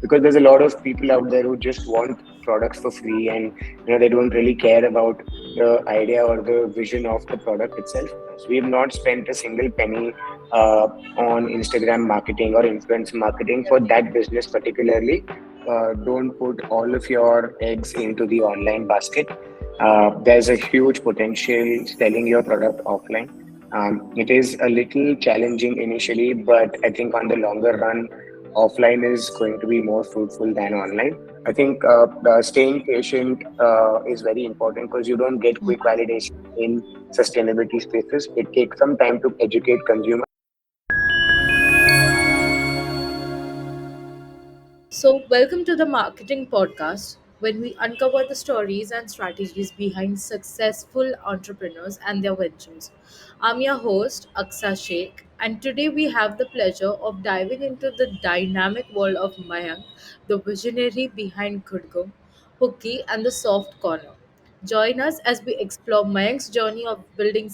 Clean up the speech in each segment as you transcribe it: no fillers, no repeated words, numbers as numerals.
because there's a lot of people out there who just want products for free, and they don't really care about the idea or the vision of the product itself. So we have not spent a single penny uh, on Instagram marketing or influence marketing for that business particularly. Don't put all of your eggs into the online basket. There's a huge potential selling your product offline. It is a little challenging initially, but I think on the longer run, offline is going to be more fruitful than online. I think staying patient is very important because you don't get quick validation in sustainability spaces. It takes some time to educate consumers. So, welcome to the Marketing Podcast, when we uncover the stories and strategies behind successful entrepreneurs and their ventures. I'm your host, Aksa Sheikh, and today we have the pleasure of diving into the dynamic world of Mayank, the visionary behind GudGum, Huki, and the Soft Corner. Join us as we explore Mayank's journey of building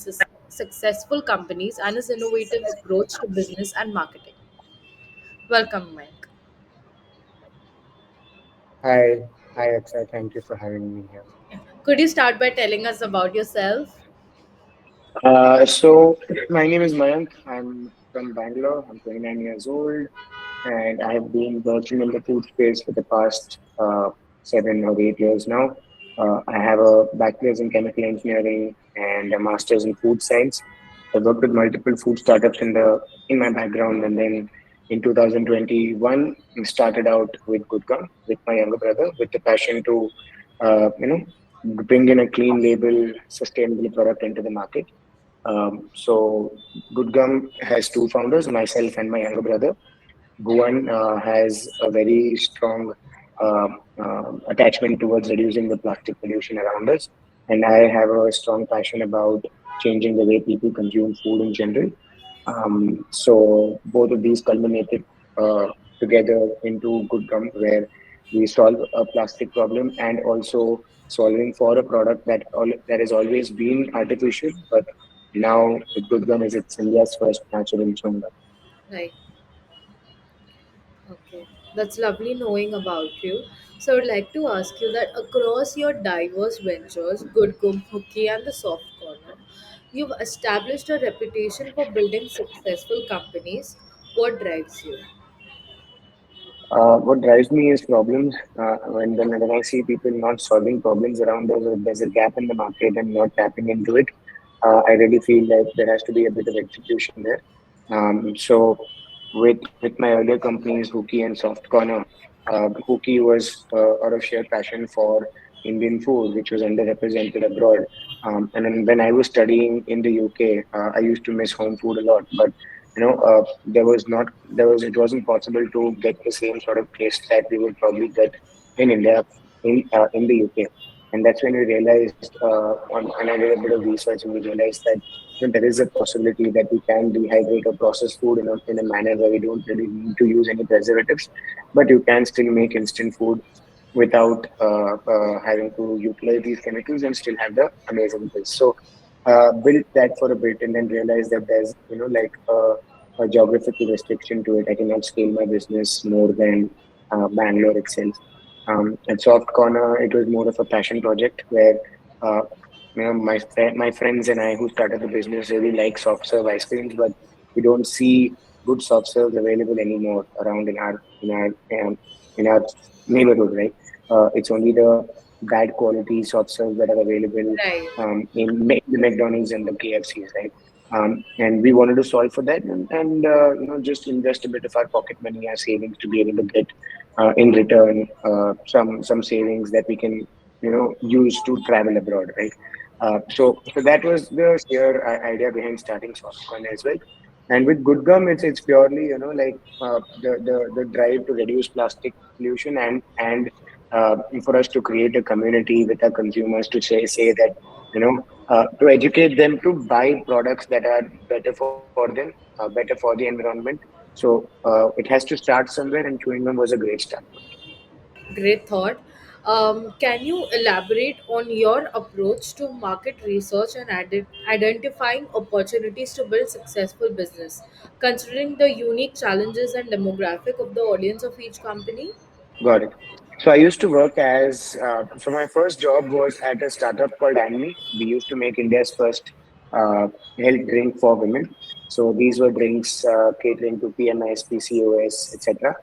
successful companies and his innovative approach to business and marketing. Welcome, Mayank. Hi, hi, Akshay. Thank you for having me here. Could you start by telling us about yourself? So my name is Mayank. I'm from Bangalore. I'm 29 years old, and I have been working in the food space for the past 7 or 8 years now. I have a bachelor's in chemical engineering and a master's in food science. I've worked with multiple food startups in my background, and then in 2021, I started out with Good Gum with my younger brother, with the passion to, uh, you know, bring in a clean label, sustainable product into the market. So GudGum has two founders, myself and my younger brother. Bhuvan has a very strong attachment towards reducing the plastic pollution around us, and I have a strong passion about changing the way people consume food in general. So both of these culminated uh, together into Good Gum, where we solve a plastic problem and also solving for a product that has always been artificial, but now Good Gum is it's India's first natural chewing gum. Right. Okay. That's lovely knowing about you. So I'd like to ask you that across your diverse ventures, Good Gum, Hooky, and the Soft Corner, you've established a reputation for building successful companies. What drives you? What drives me is problems. When I see people not solving problems around us, or there's a gap in the market and not tapping into it, I really feel like there has to be a bit of execution there. So with my earlier companies, Huki and Soft Corner, Huki was out of sheer passion for Indian food, which was underrepresented abroad. And then when I was studying in the UK, I used to miss home food a lot, but it wasn't possible to get the same sort of taste that we would probably get in India in the UK. And that's when we realized, when I did a bit of research, and we realized that there is a possibility that we can dehydrate or process food in a manner where we don't really need to use any preservatives, but you can still make instant food without having to utilize these chemicals and still have the amazing taste. So built that for a bit and then realized that there's like a geographical restriction to it. I cannot scale my business more than Bangalore itself. At Soft Corner, it was more of a passion project where uh, my friends and I who started the business really like soft serve ice creams, but we don't see good soft serves available anymore around in our neighborhood, right? It's only the bad quality soft serves that are available Right. the McDonald's and the KFCs, right? And we wanted to solve for that, and just invest a bit of our pocket money, our savings, to be able to get in return some savings that we can use to travel abroad, right? So that was the sheer idea behind starting Softcoin as well. And with Good Gum, it's purely the drive to reduce plastic pollution, and for us to create a community with our consumers to say that to educate them to buy products that are better for them, better for the environment. So it has to start somewhere, and chewing gum was a great start. Great thought. Can you elaborate on your approach to market research and identifying opportunities to build successful business, considering the unique challenges and demographic of the audience of each company? Got it. So I used to work so my first job was at a startup called Anmi. We used to make India's first health drink for women. So these were drinks catering to PMS, PCOS, etc.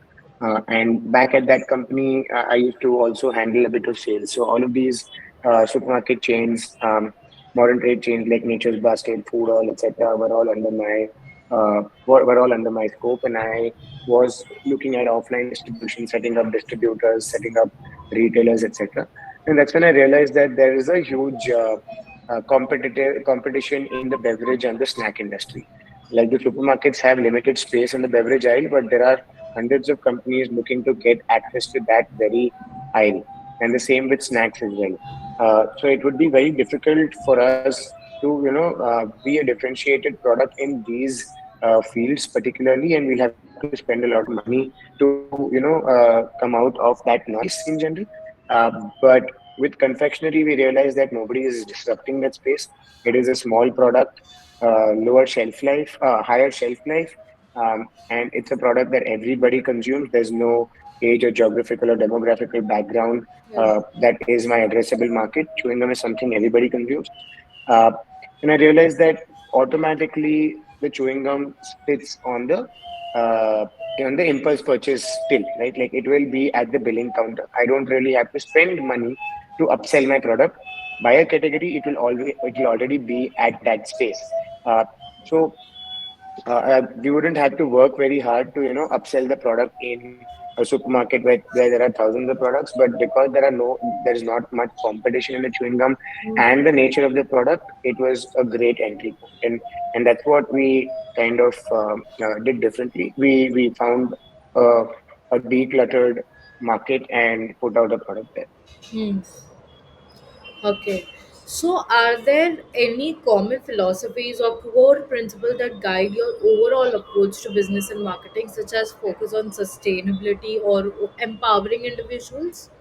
And back at that company, I used to also handle a bit of sales. So all of these supermarket chains, modern trade chains like Nature's Basket, Food All, etc., were all under my scope, and I was looking at offline distribution, setting up distributors, setting up retailers, etc. And that's when I realized that there is a huge competitive competition in the beverage and the snack industry. Like the supermarkets have limited space in the beverage aisle, but there are hundreds of companies looking to get access to that very aisle, and the same with snacks as well. So it would be very difficult for us to, be a differentiated product in these fields particularly, and we'll have to spend a lot of money to, come out of that noise in general. But with confectionery, we realize that nobody is disrupting that space. It is a small product, lower shelf life, higher shelf life, and it's a product that everybody consumes. There's no age or geographical or demographical background. Yeah. That is my addressable market. Chewing gum is something everybody consumes. Uh, and I realized that automatically the chewing gum sits uh, on the impulse purchase still, right? Like it will be at the billing counter. I don't really have to spend money to upsell my product. By a category, it will already be at that space. So we wouldn't have to work very hard to, upsell the product in a supermarket where there are thousands of products. But because there is not much competition in the chewing gum Mm. and the nature of the product, it was a great entry point. And that's what we kind of did differently. We found uh, a decluttered market and put out a product there. Hmm. Okay. So, are there any common philosophies or core principles that guide your overall approach to business and marketing, such as focus on sustainability or empowering individuals?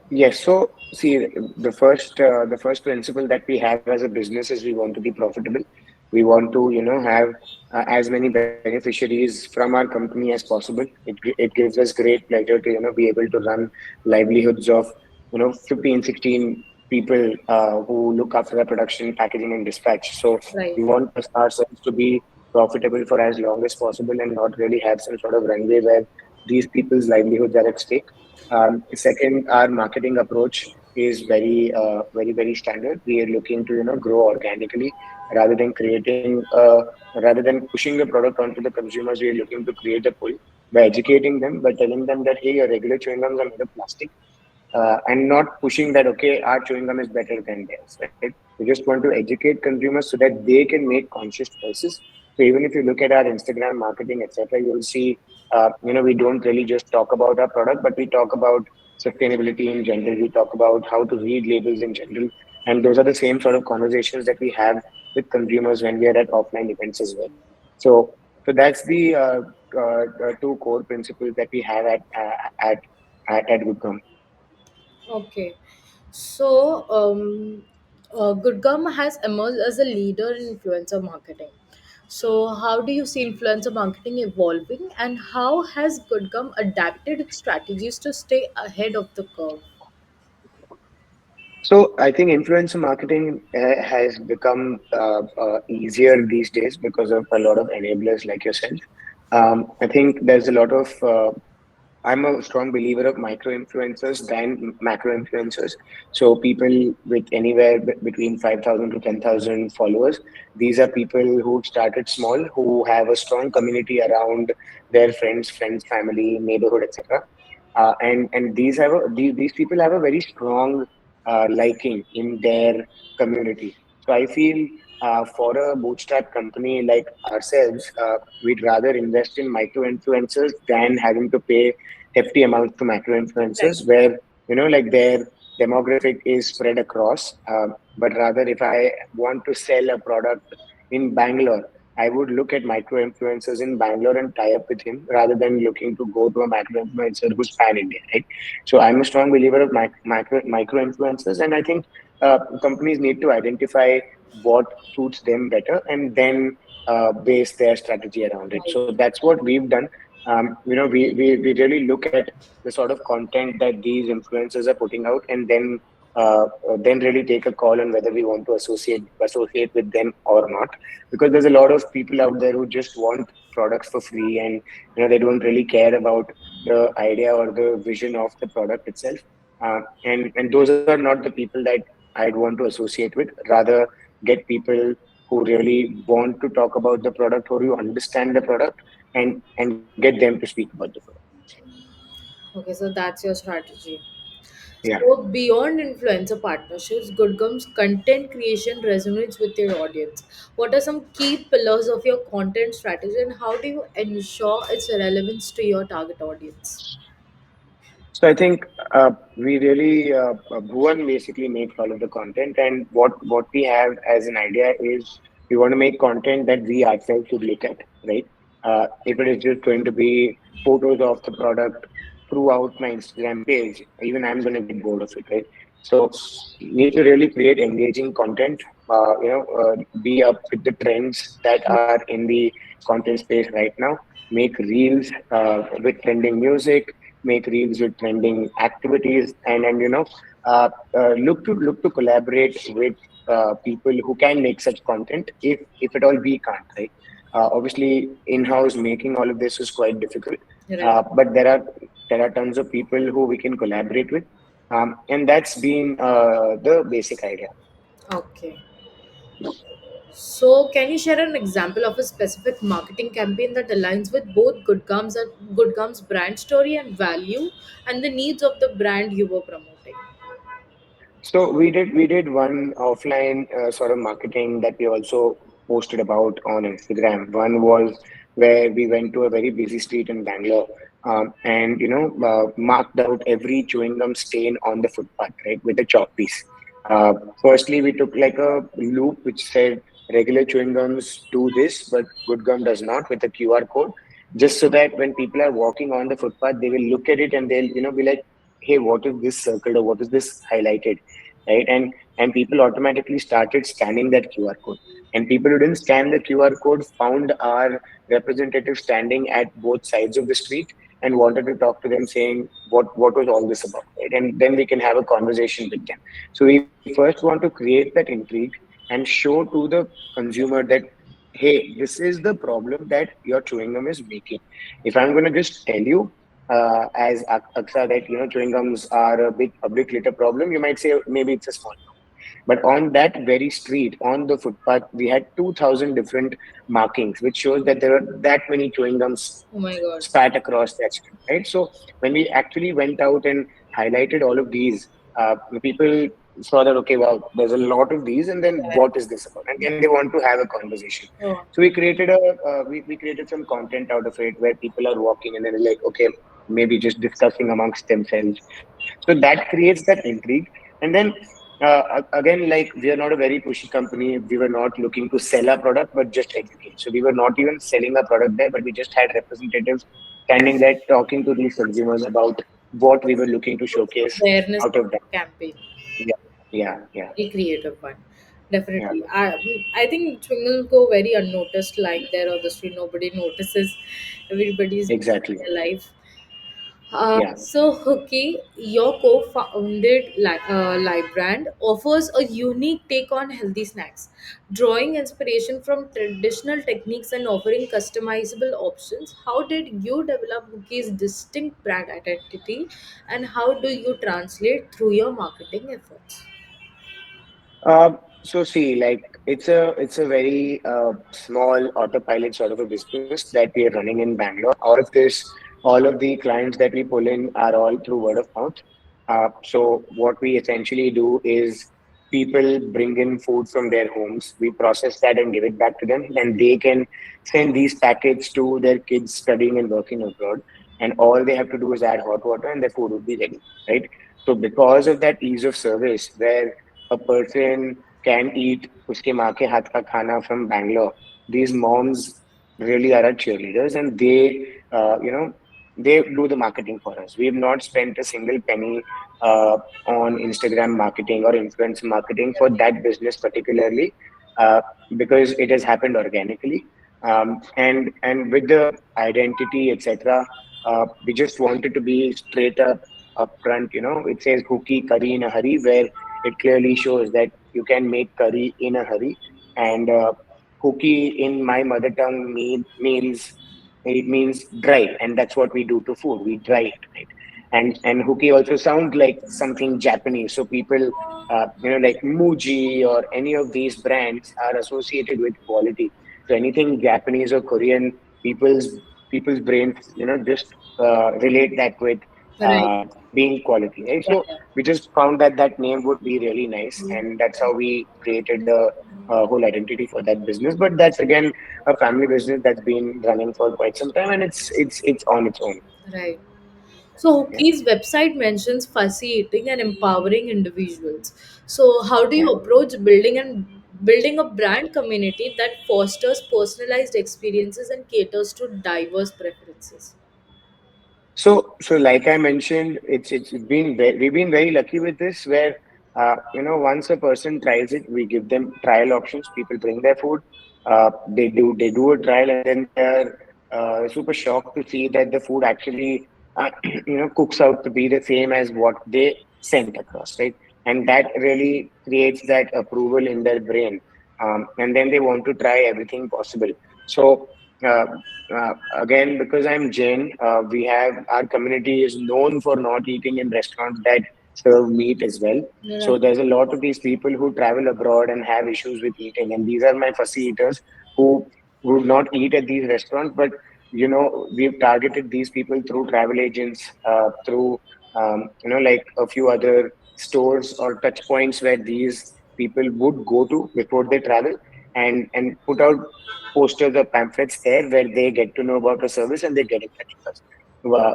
Yes. So, see, the first principle that we have as a business is we want to be profitable. We want to, have as many beneficiaries from our company as possible. It gives us great pleasure to, be able to run livelihoods of, 15, 16 people who look after the production, packaging, and dispatch. So Right. we want ourselves to be profitable for as long as possible and not really have some sort of runway where these people's livelihoods are at stake. Second, our marketing approach is very standard. We are looking to, grow organically rather than rather than pushing the product onto the consumers. We are looking to create a pull by educating them, by telling them that, hey, your regular chewing gums are made of plastic, and not pushing that, okay, our chewing gum is better than theirs, right? We just want to educate consumers so that they can make conscious choices. So even if you look at our Instagram marketing, etc., you'll see, we don't really just talk about our product, but we talk about sustainability in general. We talk about how to read labels in general. And those are the same sort of conversations that we have with consumers when we are at offline events as well. So that's the two core principles that we have at GudGum. Okay. So, GudGum has emerged as a leader in influencer marketing. So, how do you see influencer marketing evolving, and how has GudGum adapted its strategies to stay ahead of the curve? So I think influencer marketing has become easier these days because of a lot of enablers like yourself. I think there's a lot of I'm a strong believer of micro influencers than macro influencers. So people with anywhere between 5,000 to 10,000 followers. These are people who started small, who have a strong community around their friends, family, neighborhood, etc. And these people have a very strong liking in their community. So I feel for a bootstrap company like ourselves, we'd rather invest in micro influencers than having to pay hefty amounts to macro Right. influencers where, like their demographic is spread across. But rather, if I want to sell a product in Bangalore, I would look at micro influencers in Bangalore and tie up with him rather than looking to go to a macro influencer who's pan India, right? So I'm a strong believer of micro influencers, and I think companies need to identify what suits them better and then base their strategy around it. Right. So that's what we've done. we really look at the sort of content that these influencers are putting out, and then really take a call on whether we want to associate with them or not. Because there's a lot of people out there who just want products for free, and they don't really care about the idea or the vision of the product itself. And those are not the people that I'd want to associate with. Rather, get people who really want to talk about the product or who understand the product, and get them to speak about the product. Okay, so that's your strategy. Yeah. So beyond influencer partnerships, GudGum's content creation resonates with your audience. What are some key pillars of your content strategy, and how do you ensure its relevance to your target audience? So I think we really Bhuvan basically makes all of the content, and what we have as an idea is we want to make content that we ourselves should look at, right? If it is just going to be photos of the product throughout my Instagram page, even I'm going to get bored of it, right? So we need to really create engaging content. Be up with the trends that are in the content space right now. Make reels with trending music, make reels with trending activities, and look to collaborate with people who can make such content, if at all we can't, right? Obviously, in-house making all of this is quite difficult, Right. but there are tons of people who we can collaborate with, and that's been the basic idea. Okay. So, can you share an example of a specific marketing campaign that aligns with both GudGum's brand story and value, and the needs of the brand you were promoting? So we did one offline sort of marketing that we also posted about on Instagram. One was where we went to a very busy street in Bangalore, and marked out every chewing gum stain on the footpath, right, with a chalk piece. Firstly, we took like a loop which said regular chewing gums do this, but good gum does not, with a QR code, just so that when people are walking on the footpath, they will look at it and they'll be like, hey, what is this circled or what is this highlighted, right? And people automatically started scanning that QR code. And people who didn't scan the QR code found our representative standing at both sides of the street and wanted to talk to them, saying what was all this about, right? And then we can have a conversation with them. So we first want to create that intrigue and show to the consumer that, hey, this is the problem that your chewing gum is making. If I'm going to just tell you, as Aksa, that chewing gums are a big public litter problem, you might say maybe it's a small problem. But on that very street, on the footpath, we had 2,000 different markings, which shows that there are that many chewing gums Oh my god. spat across that street, right? So when we actually went out and highlighted all of these, the people saw that, okay, wow, there's a lot of these, and then Yeah. what is this about? And then they want to have a conversation. Oh, So we created some content out of it where people are walking and then like, okay, maybe just discussing amongst themselves. So that creates that intrigue. And then again, like, we are not a very pushy company. We were not looking to sell our product, but just educate. So we were not even selling our product there, but we just had representatives standing there talking to these consumers about what we were looking to showcase awareness out of that. campaign. Yeah, yeah, yeah, Very creative one. yeah. Definitely. I think Twingles go very unnoticed, like there on the street. Nobody notices. Everybody's busy Exactly. in their life. Yeah. So, Huki, your co-founded live brand offers a unique take on healthy snacks, drawing inspiration from traditional techniques and offering customizable options. How did you develop Huki's distinct brand identity, and how do you translate through your marketing efforts? So see, like, it's a very small autopilot sort of a business that we are running in Bangalore. All of the clients that we pull in are all through word of mouth. So what we essentially do is people bring in food from their homes. We process that and give it back to them. Then they can send these packets to their kids studying and working abroad. And all they have to do is add hot water and their food would be ready, right? So because of that ease of service, where a person can eat uske maa ke haath ka khana from Bangalore, these moms really are our cheerleaders, and they do the marketing for us. We have not spent a single penny on Instagram marketing or influence marketing for that business particularly, uh, because it has happened organically. And with the identity, etc., we just wanted to be straight up front. It says Huki curry in a hurry, where it clearly shows that you can make curry in a hurry. And Huki in my mother tongue means dry, and that's what we do to food. We dry it, right? And Huki also sounds like something Japanese. So people, like Muji or any of these brands are associated with quality. So anything Japanese or Korean, people's brains, just relate that with Right. being quality, right? Yeah, So yeah. we just found that that name would be really nice, and that's how we created the whole identity for that business. But that's again a family business that's been running for quite some time, and it's on its own. Right. So Yeah, Hookie's website mentions facilitating and empowering individuals. So how do yeah. you approach building a brand community that fosters personalized experiences and caters to diverse preferences? So like I mentioned, we've been very lucky with this, where once a person tries it, we give them trial options. People bring their food, they do a trial, and then they are super shocked to see that the food actually cooks out to be the same as what they sent across, right? And that really creates that approval in their brain, and then they want to try everything possible. So. Uh, Again, because I'm Jain, we have our community is known for not eating in restaurants that serve meat as well. So Right. there's a lot of these people who travel abroad and have issues with eating, and these are my fussy eaters who would not eat at these restaurants. But we've targeted these people through travel agents, through like a few other stores or touch points where these people would go to before they travel, and put out posters or pamphlets there where they get to know about the service and they get in touch with us.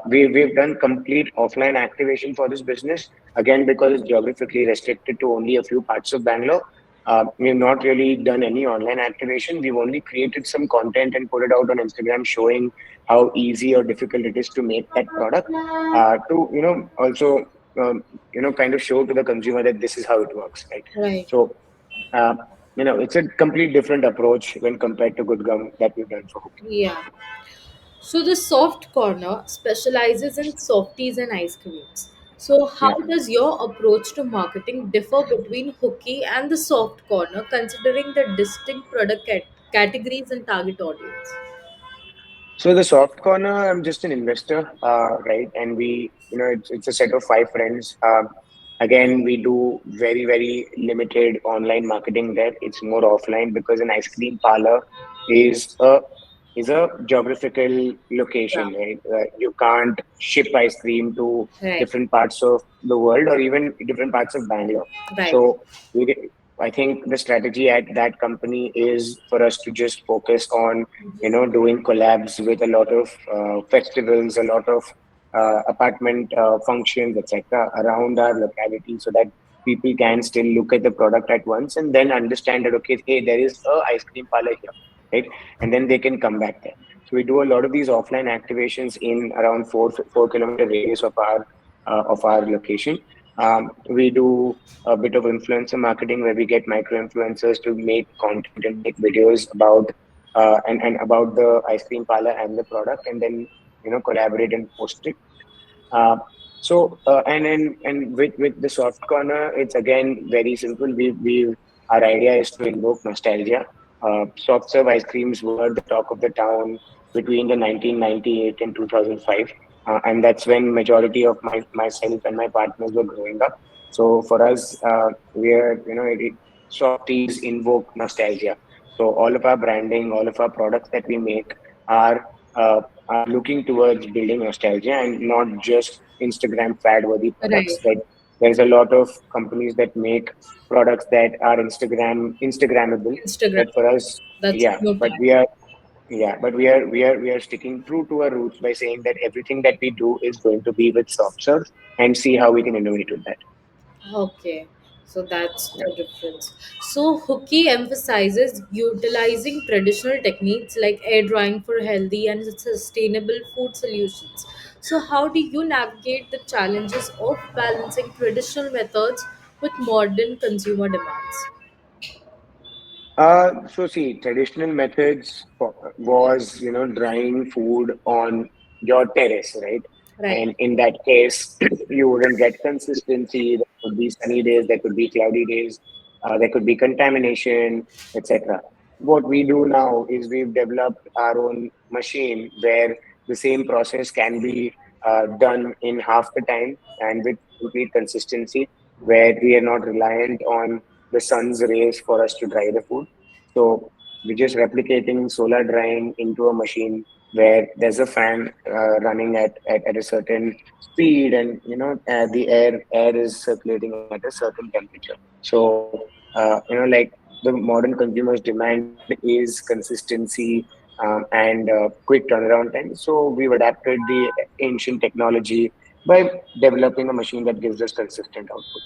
We've done complete offline activation for this business, again, because it's geographically restricted to only a few parts of Bangalore. We've not really done any online activation. We've only created some content and put it out on Instagram showing how easy or difficult it is to make that product, to, also, kind of show to the consumer that this is how it works, right? Right. So, uh, it's a complete different approach when compared to Good Gum that we've done for Hookey. Yeah. So the soft corner specializes in softies and ice creams. So how Yeah. does your approach to marketing differ between Hooky and the soft corner, considering the distinct product categories and target audience? So the soft corner, I'm just an investor, right? And it's a set of five friends. Again, we do very, very limited online marketing there. It's more offline because an ice cream parlor is a is a geographical Yeah. location, right? You can't ship ice cream to Right. different parts of the world or even different parts of Bangalore. Right. So I think the strategy at that company is for us to just focus on doing collabs with a lot of festivals, a lot of apartment functions, etc., around our locality, so that people can still look at the product at once and then understand that, okay, hey, there is a ice cream parlor here, right? And then they can come back there. So we do a lot of these offline activations in around 4 kilometer radius of our location. We do a bit of influencer marketing where we get micro influencers to make content and make videos and about the ice cream parlor and the product, and then collaborate and post it. Uh, and with the soft corner, it's again very simple. We Our idea is to invoke nostalgia. Soft serve ice creams were the talk of the town between the 1998 and 2005, and that's when majority of myself and my partners were growing up. So for us, we're softies invoke nostalgia. So all of our branding, all of our products that we make are are looking towards building nostalgia and not just Instagram fad worthy Right. products. Like there's a lot of companies that make products that are Instagrammable, Instagram. but for us, That's yeah, a new but tag. we are sticking true to our roots by saying that everything that we do is going to be with soft serve and see how we can innovate with that. Okay, so that's Yeah. the difference. So Hooky emphasizes utilizing traditional techniques like air drying for healthy and sustainable food solutions. So how do you navigate the challenges of balancing traditional methods with modern consumer demands? So see, traditional methods was, drying food on your terrace, right? Right. And in that case, you wouldn't get consistency. There could be sunny days, there could be cloudy days, there could be contamination, etc. What we do now is we've developed our own machine where the same process can be done in half the time and with complete consistency, where we are not reliant on the sun's rays for us to dry the food. So we're just replicating solar drying into a machine where there's a fan running at a certain speed, and the air is circulating at a certain temperature. So like the modern consumers demand is consistency, and quick turnaround time. So we've adapted the ancient technology by developing a machine that gives us consistent output.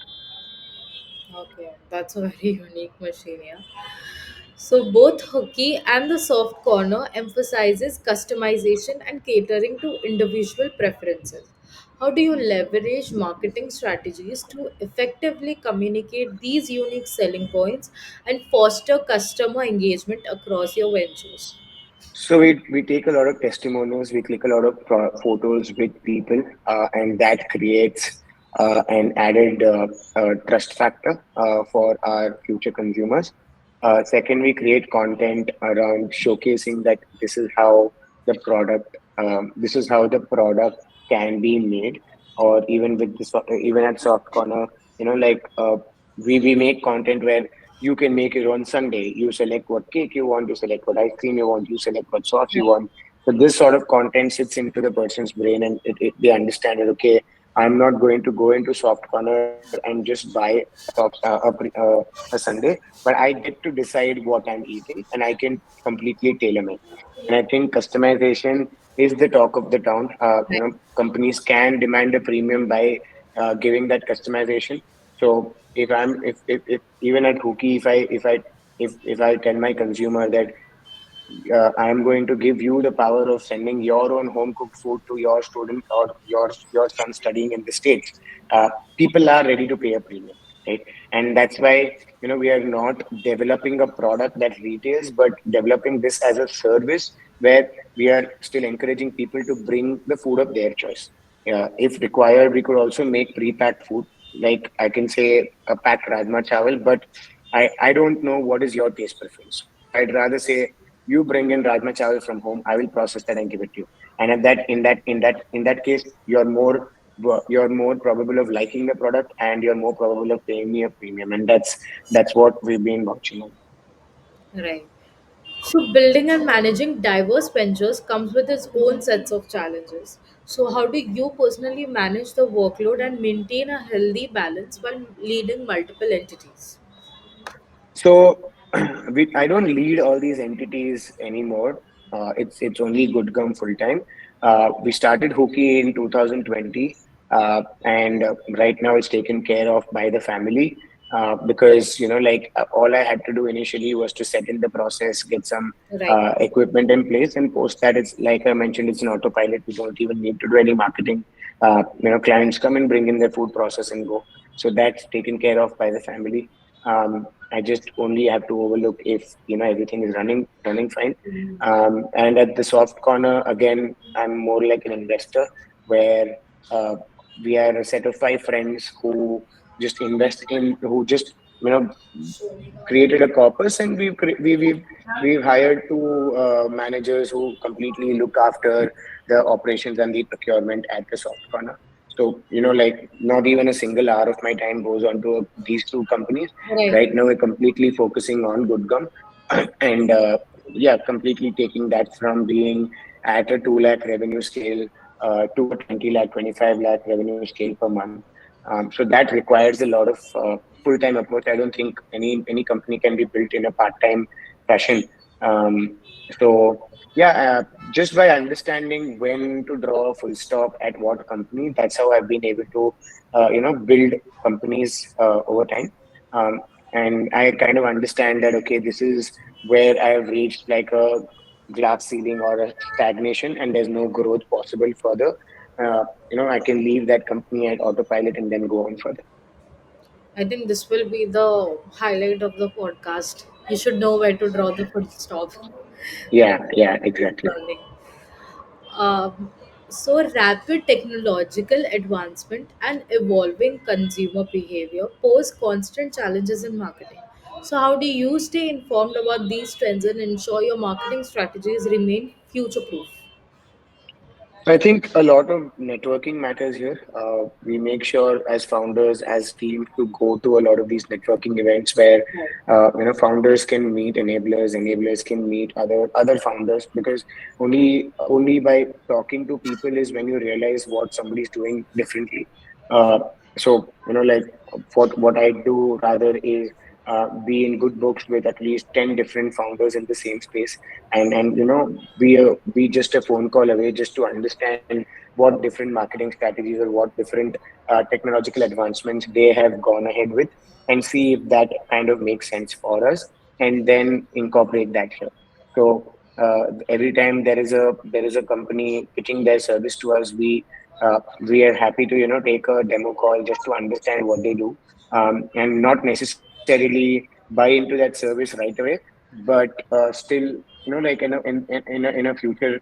Okay, that's a very unique machine, yeah. So both Huki and the soft corner emphasizes customization and catering to individual preferences. How do you leverage marketing strategies to effectively communicate these unique selling points and foster customer engagement across your ventures? So we take a lot of testimonials, we click a lot of photos with people, and that creates an added trust factor for our future consumers. Second, we create content around showcasing that this is how the product can be made, or even with this, even at Soft Corner, we make content where you can make your own sundae. You select what cake you want, you select what ice cream you want, you select what sauce you want. So this sort of content sits into the person's brain, and they understand that, okay, I'm not going to go into Soft Corner and just buy a sundae, but I get to decide what I'm eating, and I can completely tailor make. And I think customization is the talk of the town. Companies can demand a premium by giving that customization. So if even at Huki, if I tell my consumer that I am going to give you the power of sending your own home cooked food to your student or your son studying in the States, people are ready to pay a premium, right? And that's why we are not developing a product that retails, but developing this as a service where we are still encouraging people to bring the food of their choice. If required, we could also make pre-packed food. Like I can say a packed rajma chawal, but I don't know what is your taste preference. So I'd rather say you bring in rajma chawal from home. I will process that and give it to you. And at that in that case, you're more probable of liking the product, and you're more probable of paying me a premium. And that's what we've been watching on. Right. So, building and managing diverse ventures comes with its own sets of challenges. So, how do you personally manage the workload and maintain a healthy balance while leading multiple entities? So I don't lead all these entities anymore. It's only GudGum full time. We started Huki in 2020, and right now it's taken care of by the family, because all I had to do initially was to set in the process, get some Right. equipment in place, and post that, it's like I mentioned, it's an autopilot. We don't even need to do any marketing. Clients come and bring in their food, process, and go. So that's taken care of by the family. I just only have to overlook if everything is running fine. And at the soft corner, again, I'm more like an investor, where uh, we are a set of five friends who just invest in, who just you know created a corpus, and we've hired two managers who completely look after the operations and the procurement at the soft corner. So like, not even a single hour of my time goes on to these two companies. Right. Right now we're completely focusing on GudGum, and yeah, completely taking that from being at a 2 lakh revenue scale to a 20 lakh, 25 lakh revenue scale per month. So that requires a lot of full-time approach. I don't think any company can be built in a part-time fashion. So yeah, just by understanding when to draw a full stop at what company, that's how I've been able to build companies over time. Um, and I kind of understand that, okay, this is where I have reached like a glass ceiling or a stagnation, and there's no growth possible further. I can leave that company at autopilot and then go on further. I think this will be the highlight of the podcast. You should know where to draw the full stop. Yeah, exactly. Learning. Um, so, rapid technological advancement and evolving consumer behavior pose constant challenges in marketing. So, how do you stay informed about these trends and ensure your marketing strategies remain future proof? I think a lot of networking matters here. We make sure as founders, as teams, to go to a lot of these networking events where Right. founders can meet enablers, enablers can meet other founders, because only by talking to people is when you realize what somebody's doing differently. So like what I do rather is be in good books with at least 10 different founders in the same space, and be just a phone call away just to understand what different marketing strategies or what different technological advancements they have gone ahead with, and see if that kind of makes sense for us, and then incorporate that here. So every time there is a company pitching their service to us, we are happy to take a demo call just to understand what they do, and not necessarily buy into that service right away, but still, like in a future,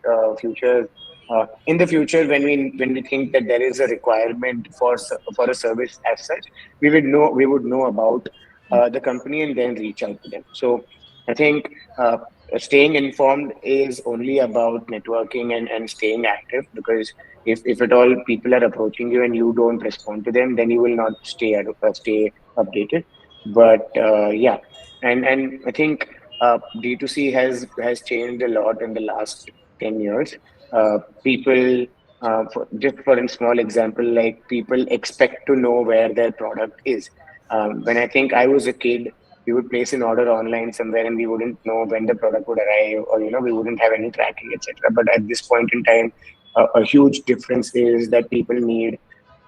when we think that there is a requirement for a service as such, we would know about the company and then reach out to them. So I think staying informed is only about networking and staying active, because if at all people are approaching you and you don't respond to them, then you will not stay updated. But yeah, and I think D2C has changed a lot in the last 10 years. People, just for a small example, like people expect to know where their product is. When I think I was a kid, we would place an order online somewhere and we wouldn't know when the product would arrive, or we wouldn't have any tracking, etc. But at this point in time, a huge difference is that people need,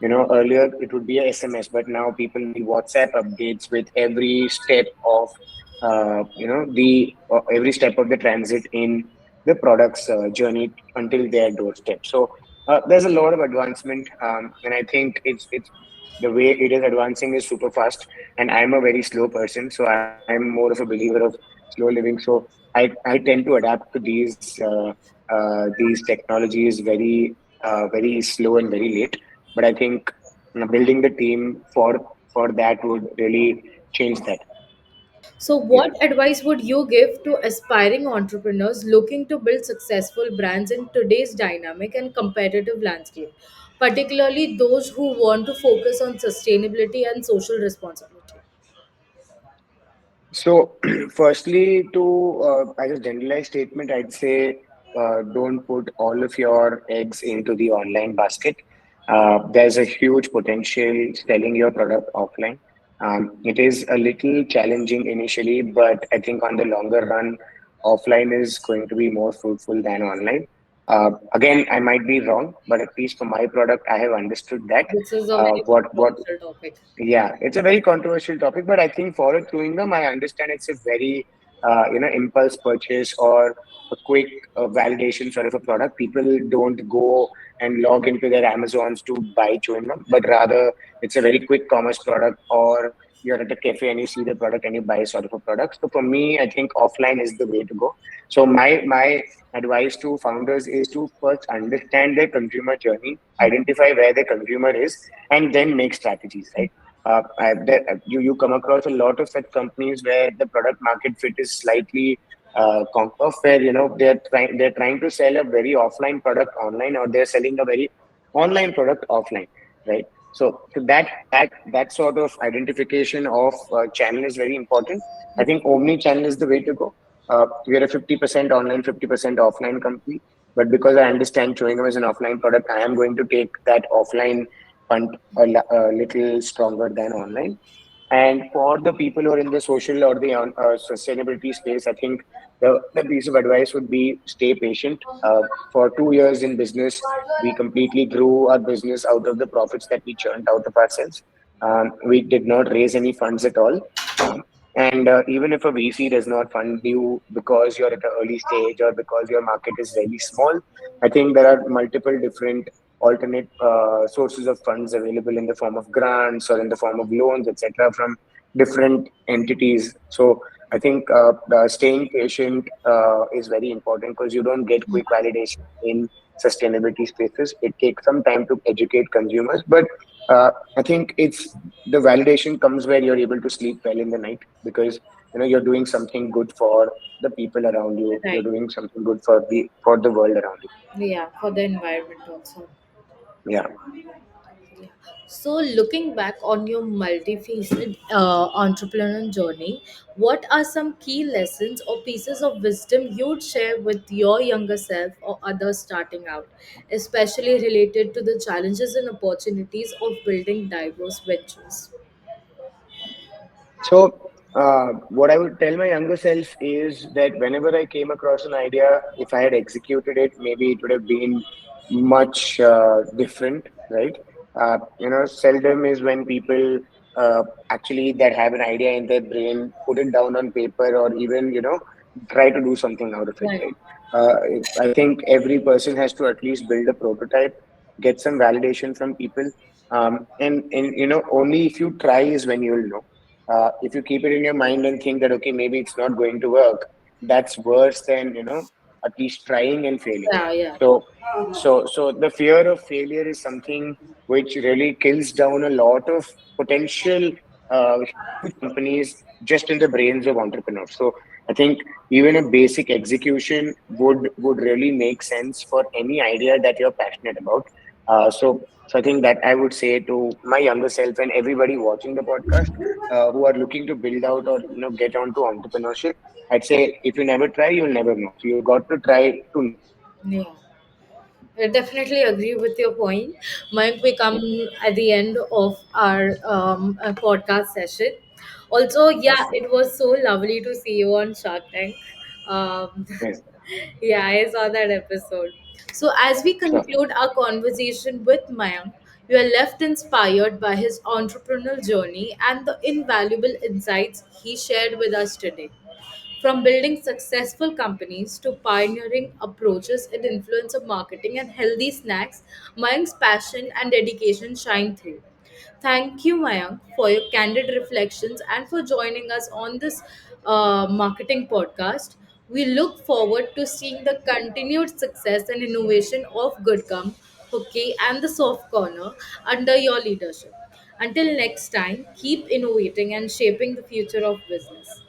earlier it would be a SMS, but now people need WhatsApp updates with every step of the every step of the transit in the product's journey until their doorstep. So there's a lot of advancement, and I think it's the way it is advancing is super fast. And I'm a very slow person, so I'm more of a believer of slow living. So I tend to adapt to these technologies very slow and very late. But I think building the team for that would really change that. So, Yeah. what advice would you give to aspiring entrepreneurs looking to build successful brands in today's dynamic and competitive landscape, particularly those who want to focus on sustainability and social responsibility? So, firstly, as a generalized statement, I'd say don't put all of your eggs into the online basket. There's a huge potential selling your product offline. It is a little challenging initially, but I think on the longer run, offline is going to be more fruitful than online. Again, I might be wrong, but at least for my product, I have understood that This is a very what controversial topic. yeah, it's a very controversial topic, but I think for a chewing gum, I understand it's a very, impulse purchase or a quick validation sort of a product. People don't go and log into their Amazons to buy chewing gum, but rather it's a very quick commerce product, or you're at a cafe and you see the product and you buy sort of a product. So for me, I think offline is the way to go. So my advice to founders is to first understand their consumer journey, identify where the consumer is, and then make strategies, right? You come across a lot of such companies where the product market fit is slightly conked off, where they're trying to sell a very offline product online, or they're selling a very online product offline, right? So that sort of identification of channel is very important. I think omni channel is the way to go. We're a 50% online, 50% offline company, but because I understand chewing gum is an offline product, I am going to take that offline punt a little stronger than online. And for the people who are in the social or the sustainability space, I think the piece of advice would be stay patient. For 2 years in business, we completely grew our business out of the profits that we churned out of ourselves. We did not raise any funds at all. And even if a VC does not fund you because you're at an early stage or because your market is very small, I think there are multiple different alternate sources of funds available in the form of grants or in the form of loans, etc., from different entities. So I think staying patient is very important because you don't get quick validation in sustainability spaces. It takes some time to educate consumers, but I think it's the validation comes where you're able to sleep well in the night because you're doing something good for the people around you. You're Right. doing something good for the world around you. Yeah, for the environment also. Yeah. Yeah. So, looking back on your multifaceted entrepreneurial journey, what are some key lessons or pieces of wisdom you'd share with your younger self or others starting out, especially related to the challenges and opportunities of building diverse ventures? So, what I would tell my younger self is that whenever I came across an idea, if I had executed it, maybe it would have been much different, right? Seldom is when people actually that have an idea in their brain put it down on paper or even, try to do something out of it, Right. right? Uh, I think every person has to at least build a prototype, get some validation from people, and only if you try is when you'll know. If you keep it in your mind and think that okay, maybe it's not going to work, that's worse than at least trying and failing. Yeah, yeah. So the fear of failure is something which really kills down a lot of potential huge companies just in the brains of entrepreneurs. So I think even a basic execution would really make sense for any idea that you're passionate about. So I think that I would say to my younger self and everybody watching the podcast who are looking to build out or get onto entrepreneurship, I'd say if you never try, you'll never know. So you've got to try to know. Yeah. I definitely agree with your point. Mike, we come at the end of our podcast session. Also, yeah, Awesome. it was so lovely to see you on Shark Tank. Um, Yes. yeah, I saw that episode. So, as we Sure. conclude our conversation with Mayank, we are left inspired by his entrepreneurial journey and the invaluable insights he shared with us today. From building successful companies to pioneering approaches in influencer marketing and healthy snacks, Mayank's passion and dedication shine through. Thank you, Mayank, for your candid reflections and for joining us on this marketing podcast. We look forward to seeing the continued success and innovation of GUD GUM, Huki, and the Soft Corner under your leadership. Until next time, keep innovating and shaping the future of business.